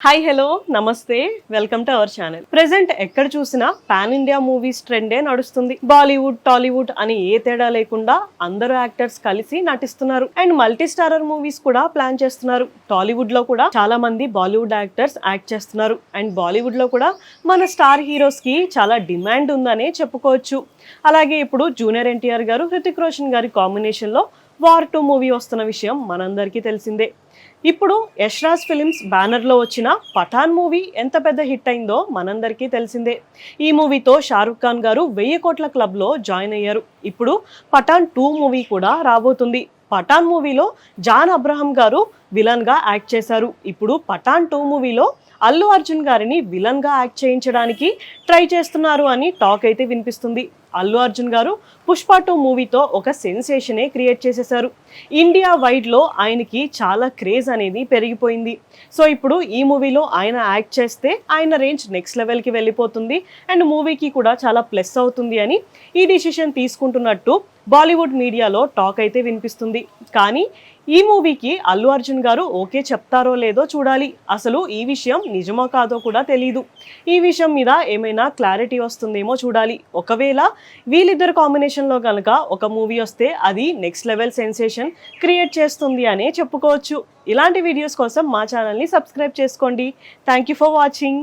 Hi hello నమస్తే welcome to our channel. Present ఎక్కడ చూసినా పాన్ ఇండియా మూవీస్ ట్రెండే నడుస్తుంది. బాలీవుడ్ టాలీవుడ్ అని ఏ తేడా లేకుండా అందరూ యాక్టర్స్ కలిసి నటిస్తున్నారు అండ్ మల్టీ స్టారర్ మూవీస్ కూడా ప్లాన్ చేస్తున్నారు. టాలీవుడ్ లో కూడా చాలా మంది బాలీవుడ్ యాక్టర్స్ యాక్ట్ చేస్తున్నారు అండ్ బాలీవుడ్ లో కూడా మన స్టార్ హీరోస్ కి చాలా డిమాండ్ ఉందనే చెప్పుకోవచ్చు. అలాగే ఇప్పుడు జూనియర్ ఎన్టీఆర్ గారు హృతిక్ రోషన్ గారి కాంబినేషన్ లో వార్ 2 మూవీ వస్తున్న విషయం మనందరికీ తెలిసిందే. ఇప్పుడు యశ్రాజ్ ఫిలిమ్స్ బ్యానర్లో వచ్చిన పఠాన్ మూవీ ఎంత పెద్ద హిట్ అయిందో మనందరికీ తెలిసిందే. ఈ మూవీతో షారుఖ్ ఖాన్ గారు 1000 కోట్ల క్లబ్లో జాయిన్ అయ్యారు. ఇప్పుడు పఠాన్ 2 మూవీ కూడా రాబోతుంది. పఠాన్ మూవీలో జాన్ అబ్రహం గారు విలన్గా యాక్ట్ చేశారు. ఇప్పుడు పఠాన్ 2 మూవీలో అల్లు అర్జున్ గారిని విలన్గా యాక్ట్ చేయించడానికి ట్రై చేస్తున్నారు అని టాక్ అయితే వినిపిస్తుంది. అల్లు అర్జున్ గారు పుష్ప 2 మూవీతో ఒక సెన్సేషనే క్రియేట్ చేసేశారు. ఇండియా వైడ్లో ఆయనకి చాలా క్రేజ్ అనేది పెరిగిపోయింది. సో ఇప్పుడు ఈ మూవీలో ఆయన యాక్ట్ చేస్తే ఆయన రేంజ్ నెక్స్ట్ లెవెల్కి వెళ్ళిపోతుంది అండ్ మూవీకి కూడా చాలా ప్లస్ అవుతుంది అని ఈ డిసిషన్ తీసుకుంటున్నట్టు బాలీవుడ్ మీడియాలో టాక్ అయితే వినిపిస్తుంది. కానీ ఈ మూవీకి అల్లు అర్జున్ గారు ఓకే చెప్తారో లేదో చూడాలి. అసలు ఈ విషయం నిజమో కాదో కూడా తెలీదు. ఈ విషయం మీద ఏమైనా క్లారిటీ వస్తుందేమో చూడాలి. ఒకవేళ వీళ్ళిద్దరు కాంబినేషన్లో కనుక ఒక మూవీ వస్తే అది నెక్స్ట్ లెవెల్ సెన్సేషన్ క్రియేట్ చేస్తుంది అనే చెప్పుకోవచ్చు. ఇలాంటి వీడియోస్ కోసం మా ఛానల్ని సబ్స్క్రైబ్ చేసుకోండి. Thank you for watching.